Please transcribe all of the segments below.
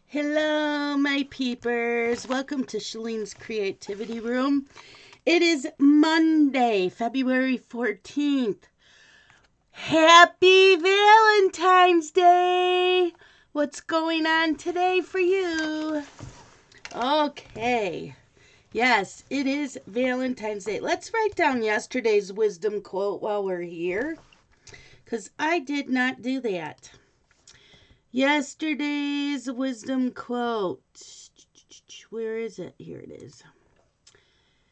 Hello, my peepers. Welcome to Shalene's Creativity Room. It is Monday, February 14th. Happy Valentine's Day! What's going on today for you? Okay. Yes, it is Valentine's Day. Let's write down yesterday's wisdom quote while we're here, because I did not do that. Yesterday's wisdom quote. Where is it? Here it is.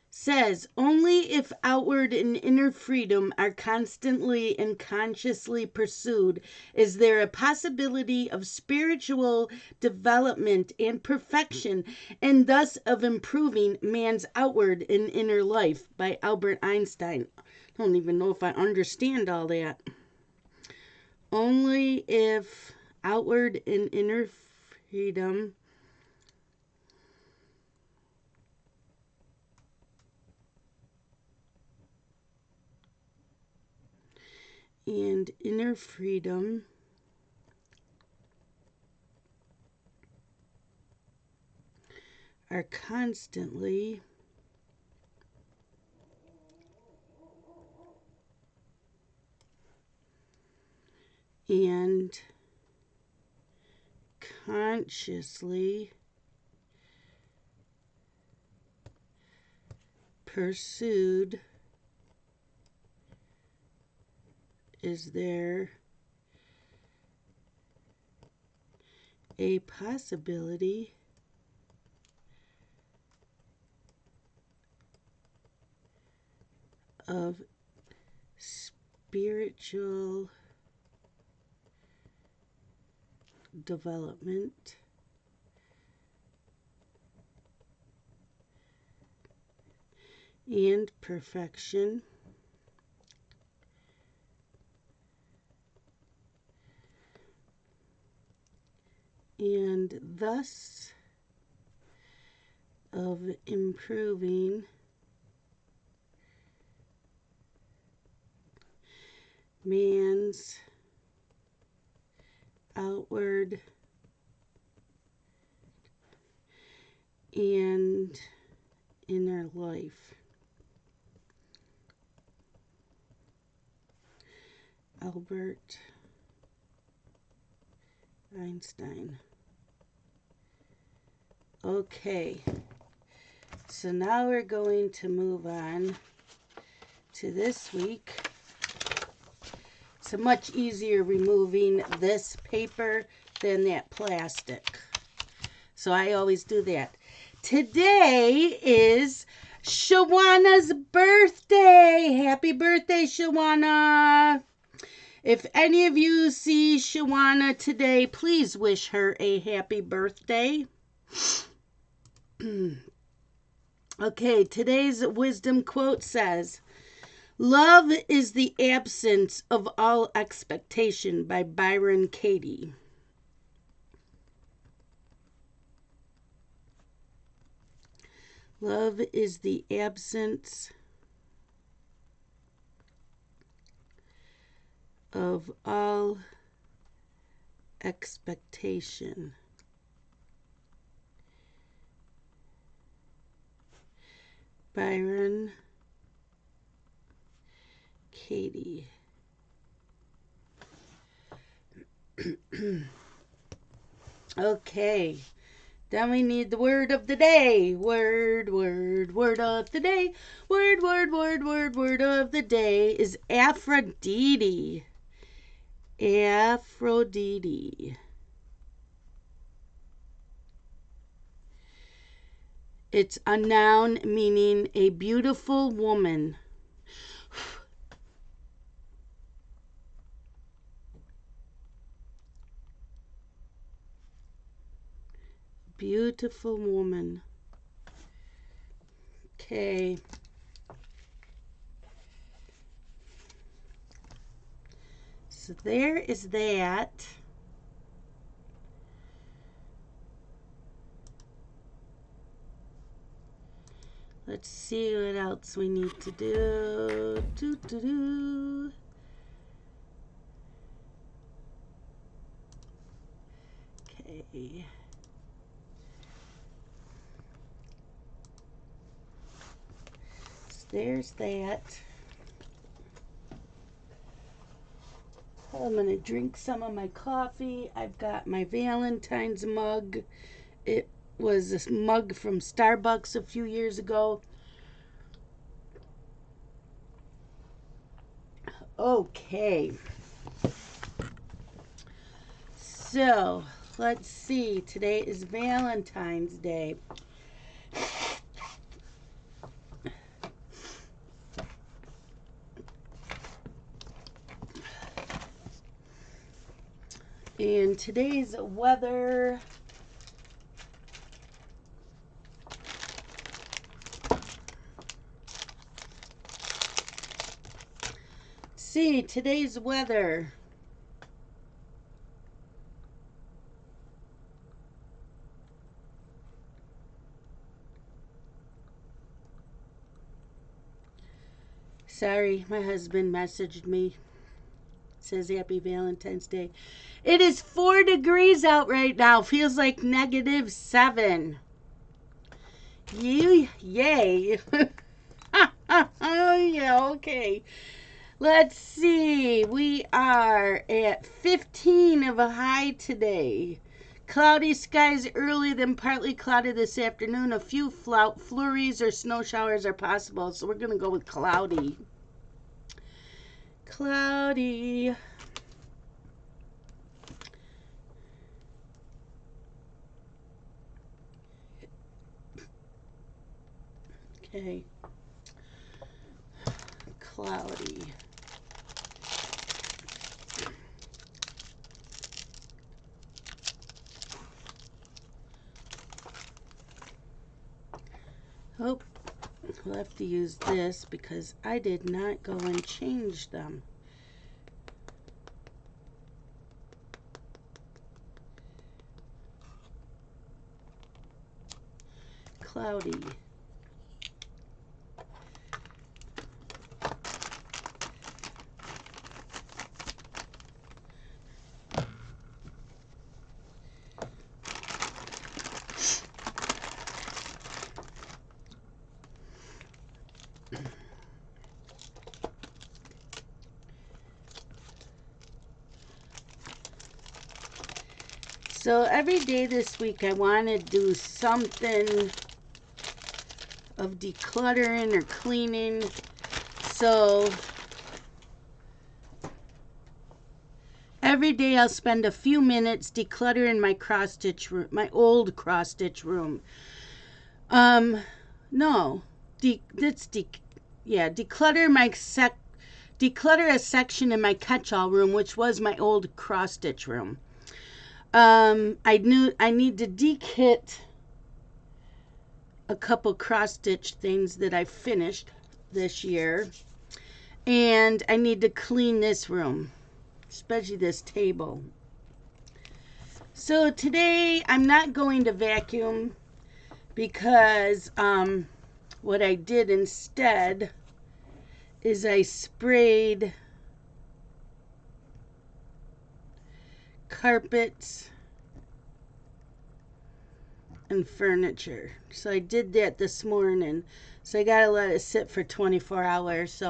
Says, only if outward and inner freedom are constantly and consciously pursued is there a possibility of spiritual development and perfection, and thus of improving man's outward and inner life, by Albert Einstein. I don't even know if I understand all that. Only if outward and inner freedom and inner freedom are constantly and consciously pursued, is there a possibility of spiritual development and perfection, and thus of improving man's outward and inner life. Albert Einstein. Okay, so now we're going to move on to this week. It's much easier removing this paper than that plastic, so I always do that. Today is Shawana's birthday. Happy birthday, Shawana. If any of you see Shawana today, please wish her a happy birthday. Okay, today's wisdom quote says, love is the absence of all expectation, by Byron Katie. Love is the absence of all expectation. Byron Katie. Okay, then we need the word of the day. Word of the day. Word of the day is Aphrodite. Aphrodite. It's a noun meaning a beautiful woman. Beautiful woman. Okay. So there is that. Let's see what else we need to do. Okay. there's that. I'm going to drink some of my coffee. I've got my Valentine's mug. It was this mug from Starbucks a few years ago. Okay. So, let's see. Today is Valentine's Day. And today's weather, today's weather. Sorry, my husband messaged me. Says Happy Valentine's Day. It is 4 degrees out right now. Feels like -7. Yay. Oh, yeah, okay. Let's see. We are at 15 of a high today. Cloudy skies early, then partly cloudy this afternoon. A few flurries or snow showers are possible, so we're going to go with cloudy. Cloudy. Okay. Cloudy. Oh, we'll have to use this because I did not go and change them. Cloudy. So every day this week I want to do something of decluttering or cleaning. So every day I'll spend a few minutes decluttering my cross-stitch room, my old cross-stitch room. Declutter a section in my catch-all room, which was my old cross-stitch room. I need to dekit a couple cross-stitch things that I finished this year. And I need to clean this room, especially this table. So today I'm not going to vacuum because what I did instead is I sprayed carpets and furniture. So I did that this morning. So I gotta let it sit for 24 hours.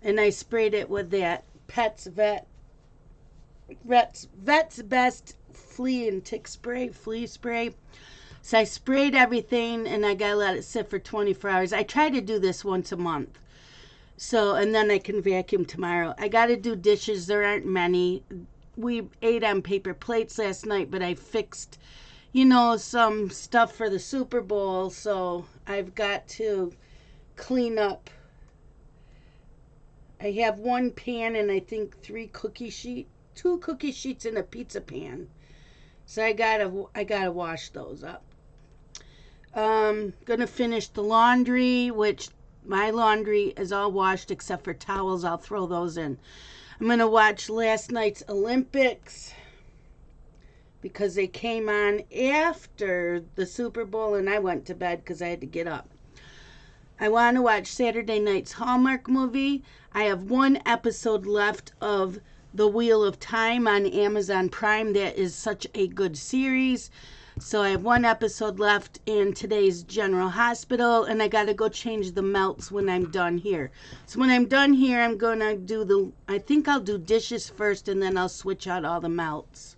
And I sprayed it with that Vet's Best flea and tick spray, flea spray. So I sprayed everything and I gotta let it sit for 24 hours. I try to do this once a month. So, and then I can vacuum tomorrow. I gotta do dishes. There aren't many. We ate on paper plates last night, but I fixed, some stuff for the Super Bowl. So I've got to clean up. I have one pan and I think 2 cookie sheets in a pizza pan. So I gotta wash those up. Gonna finish the laundry, which my laundry is all washed except for towels. I'll throw those in. I'm gonna watch last night's Olympics because they came on after the Super Bowl and I went to bed because I had to get up. I want to watch Saturday night's Hallmark movie. I have one episode left of The Wheel of Time on Amazon Prime. That is such a good series. So I have one episode left in today's General Hospital, and I got to go change the melts when I'm done here. So when I'm done here, I'm going to do I think I'll do dishes first, and then I'll switch out all the melts.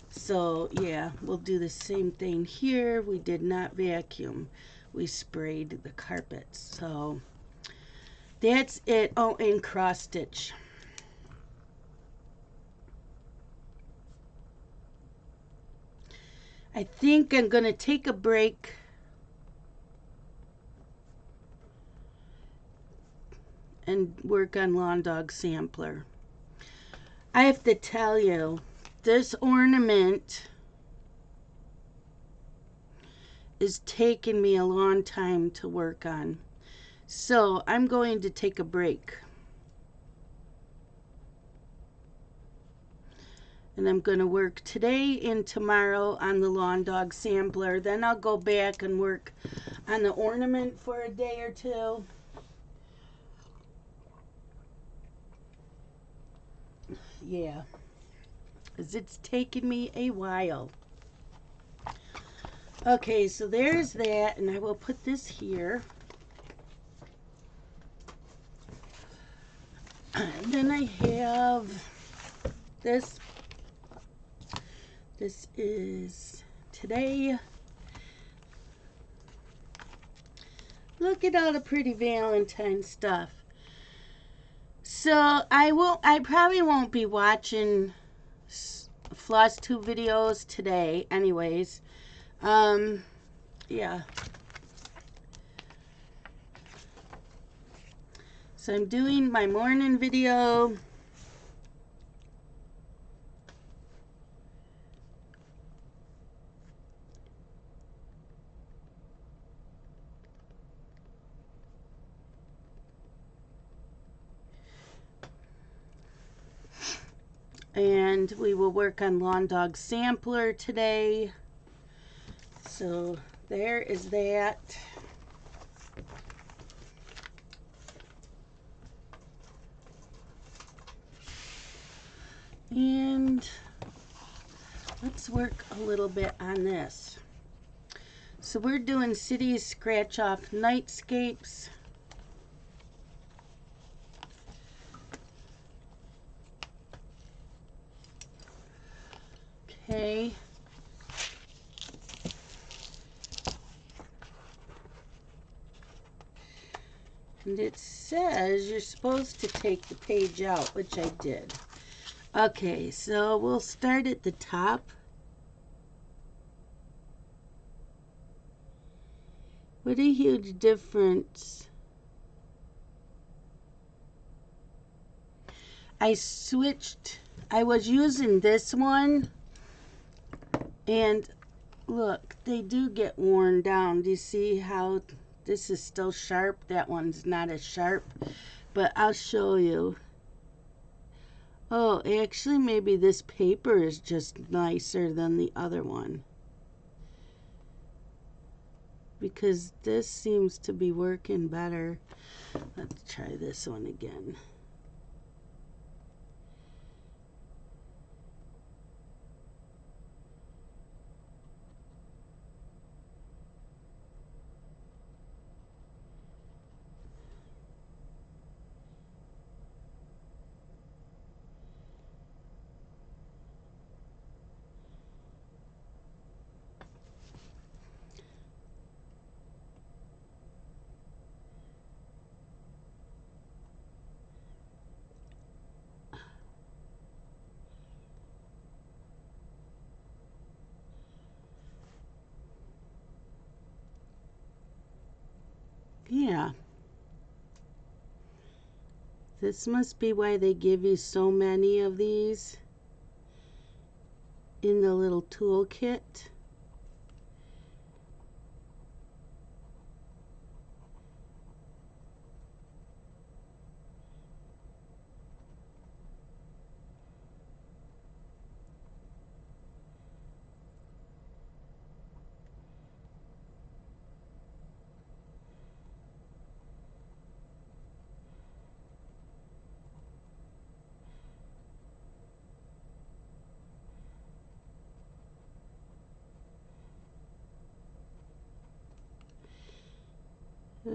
So yeah, we'll do the same thing here. We did not vacuum. We sprayed the carpets. So that's it. Oh, and cross stitch. I think I'm going to take a break and work on Lawn Dog Sampler. I have to tell you, this ornament is taking me a long time to work on. So I'm going to take a break. And I'm going to work today and tomorrow on the Lawn Dog Sampler. Then I'll go back and work on the ornament for a day or two. Yeah, because it's taken me a while. Okay, so there's that, and I will put this here. And then I have this. This is today. Look at all the pretty Valentine stuff. So I probably won't be watching floss tube videos today anyways. Yeah. So I'm doing my morning video. And we will work on Lawn Dog Sampler today. So there is that. And let's work a little bit on this. So we're doing Cities Scratch Off Nightscapes. Okay. And it says you're supposed to take the page out, which I did. Okay, so we'll start at the top. What a huge difference. I switched. I was using this one, and look, they do get worn down. Do you see how this is still sharp? That one's not as sharp, but I'll show you. Oh, actually, maybe this paper is just nicer than the other one, because this seems to be working better. Let's try this one again. Yeah. This must be why they give you so many of these in the little toolkit.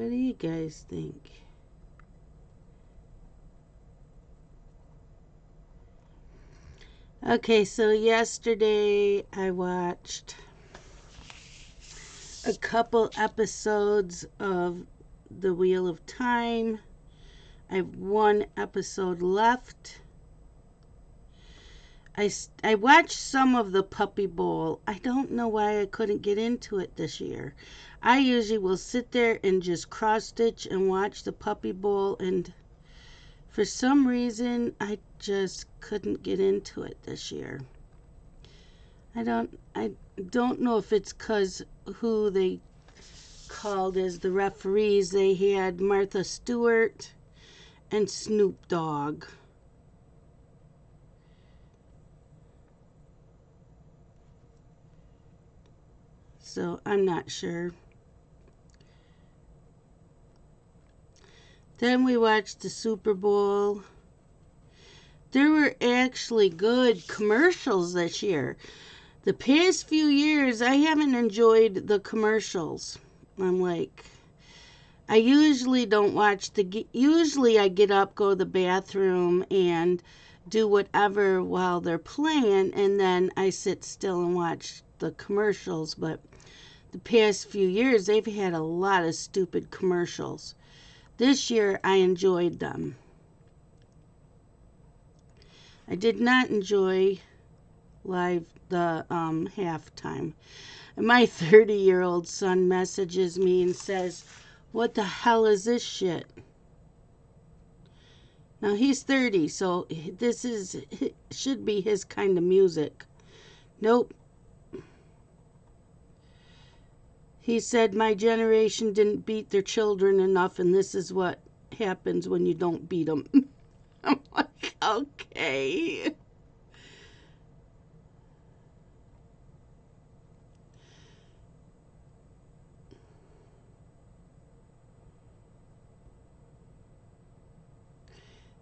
What do you guys think? Okay, so yesterday I watched a couple episodes of The Wheel of Time. I have one episode left. I watched some of the Puppy Bowl. I don't know why I couldn't get into it this year. I usually will sit there and just cross stitch and watch the Puppy Bowl, and for some reason I just couldn't get into it this year. I don't know if it's cuz who they called as the referees. They had Martha Stewart and Snoop Dogg. So I'm not sure. Then we watched the Super Bowl. There were actually good commercials this year. The past few years, I haven't enjoyed the commercials. I'm like, I usually don't watch usually I get up, go to the bathroom, and do whatever while they're playing, and then I sit still and watch the commercials. But the past few years, they've had a lot of stupid commercials. This year, I enjoyed them. I did not enjoy the halftime. And my 30-year-old son messages me and says, "What the hell is this shit?" Now he's 30, so should be his kind of music. Nope. He said my generation didn't beat their children enough, and this is what happens when you don't beat them. I'm like, okay.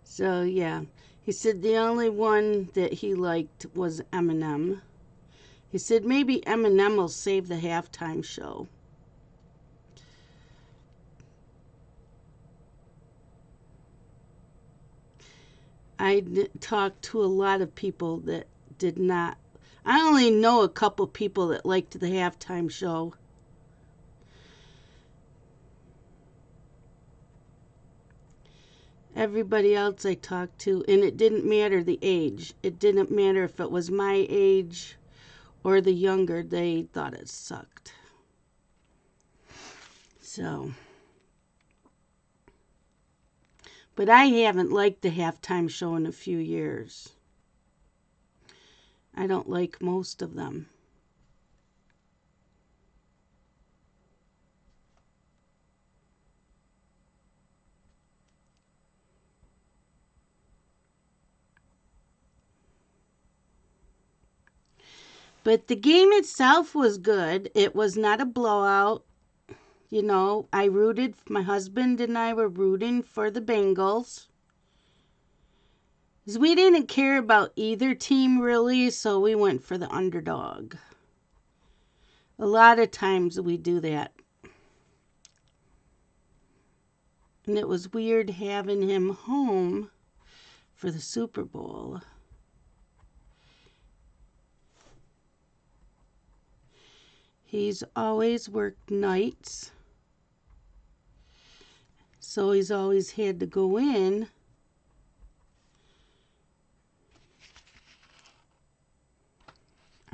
So, yeah. He said the only one that he liked was Eminem. He said maybe Eminem will save the halftime show. I talked to a lot of people that did not. I only know a couple people that liked the halftime show. Everybody else I talked to, and it didn't matter the age. It didn't matter if it was my age or the younger, they thought it sucked. So, but I haven't liked the halftime show in a few years. I don't like most of them. But the game itself was good. It was not a blowout. You know, my husband and I were rooting for the Bengals. Because we didn't care about either team really, so we went for the underdog. A lot of times we do that. And it was weird having him home for the Super Bowl. He's always worked nights, so he's always had to go in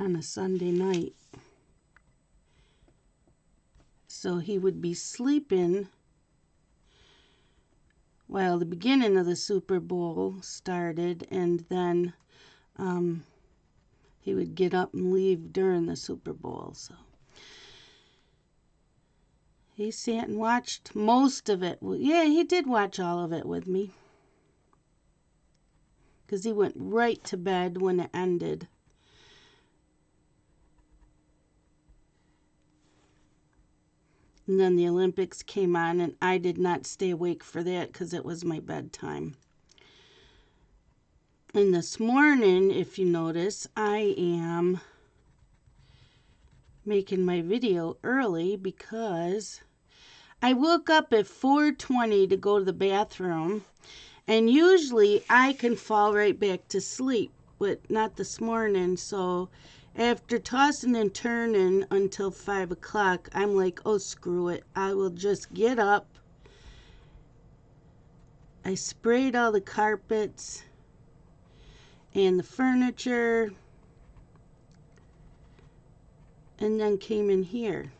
on a Sunday night. So he would be sleeping while the beginning of the Super Bowl started, and then he would get up and leave during the Super Bowl. So he sat and watched most of it. Well, yeah, he did watch all of it with me. Because he went right to bed when it ended. And then the Olympics came on, and I did not stay awake for that because it was my bedtime. And this morning, if you notice, I am making my video early because I woke up at 4:20 to go to the bathroom, and usually I can fall right back to sleep, but not this morning. So after tossing and turning until 5 o'clock, I'm like, oh, screw it. I will just get up. I sprayed all the carpets and the furniture, and then came in here.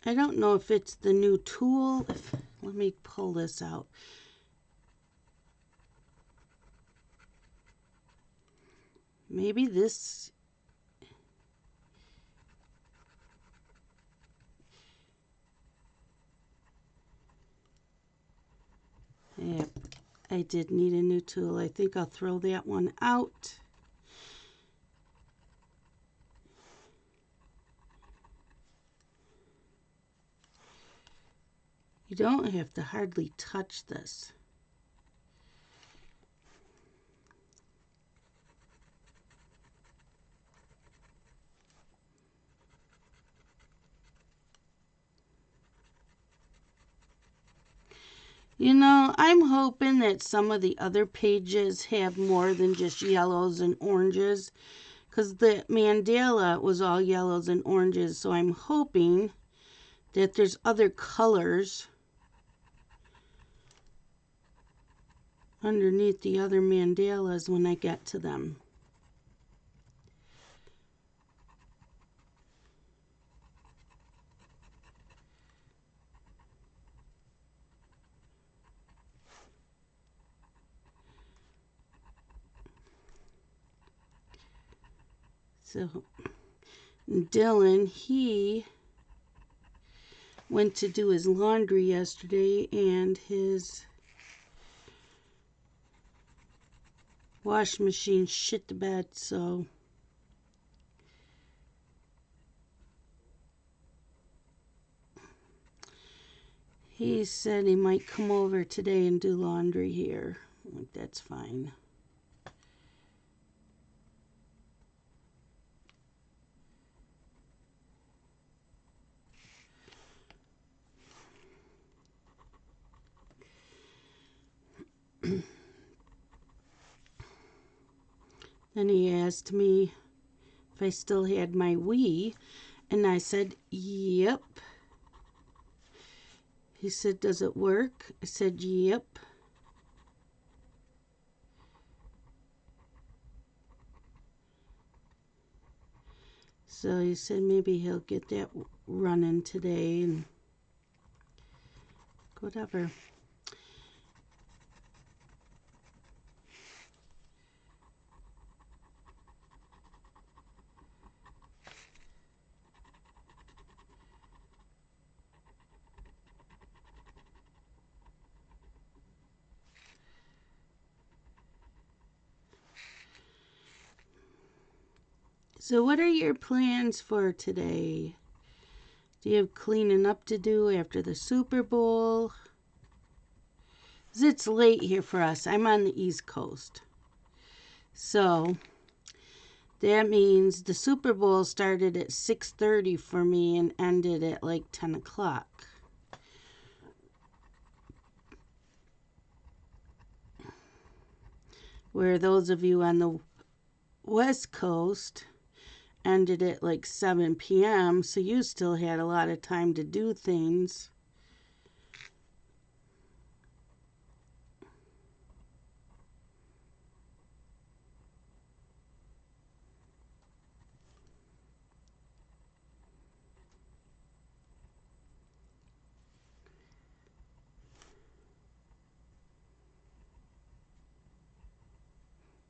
I don't know if it's the new tool. Let me pull this out. Maybe this. Yeah, I did need a new tool. I think I'll throw that one out. You don't have to hardly touch this. You know, I'm hoping that some of the other pages have more than just yellows and oranges, because the mandala was all yellows and oranges, so I'm hoping that there's other colors underneath the other mandalas when I get to them. So Dylan, he went to do his laundry yesterday, and his wash machine shit the bed, so he said he might come over today and do laundry here. Like, that's fine. Then he asked me if I still had my Wii, and I said, yep. He said, does it work? I said, yep. So he said maybe he'll get that running today and whatever. So what are your plans for today? Do you have cleaning up to do after the Super Bowl? 'Cause it's late here for us. I'm on the East Coast. So that means the Super Bowl started at 6:30 for me and ended at like 10 o'clock. Where those of you on the West Coast ended at like 7 p.m., so you still had a lot of time to do things.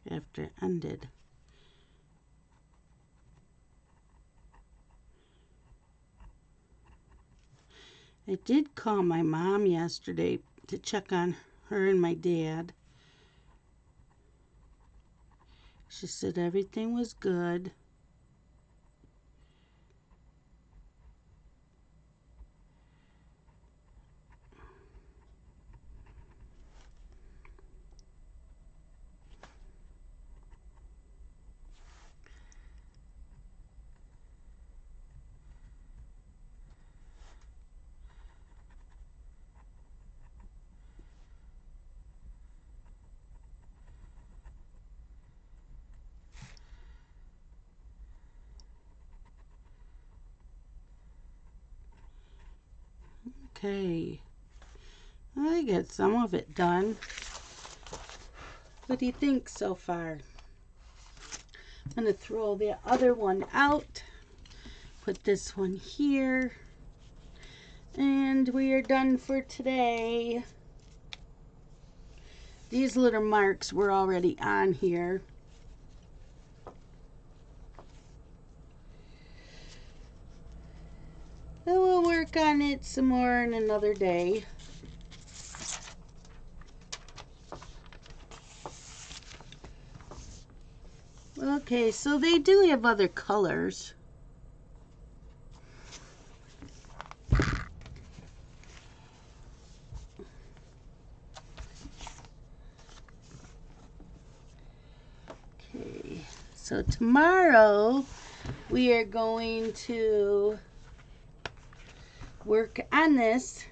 After it ended. I did call my mom yesterday to check on her and my dad. She said everything was good. Okay. I get some of it done. What do you think so far? I'm going to throw the other one out. Put this one here. And we are done for today. These little marks were already on here. And we'll work on it some more in another day. Okay, so they do have other colors. Okay, so tomorrow we are going to work on this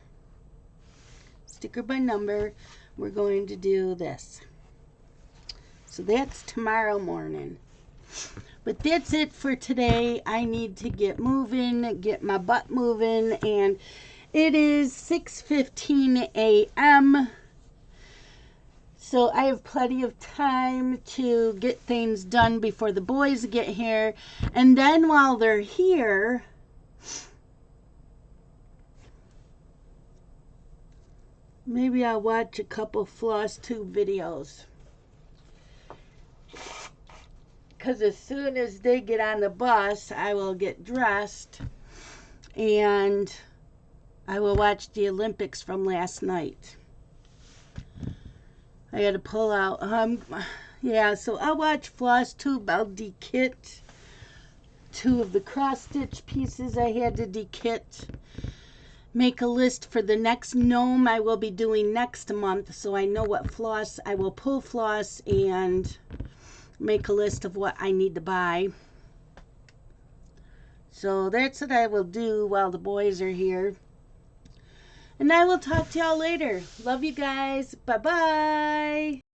sticker by number. We're going to do this. So that's tomorrow morning. But that's it for today. I need to get moving, get my butt moving, and it is 6:15 a.m. So I have plenty of time to get things done before the boys get here. And then while they're here, maybe I'll watch a couple floss tube videos. Because as soon as they get on the bus, I will get dressed and I will watch the Olympics from last night. I got to pull out, yeah, so I'll watch floss tube. I'll dekit 2 of the cross stitch pieces I had to dekit. Make a list for the next gnome I will be doing next month so I know what floss I will pull floss, and make a list of what I need to buy. So that's what I will do while the boys are here. And I will talk to y'all later. Love you guys. Bye-bye.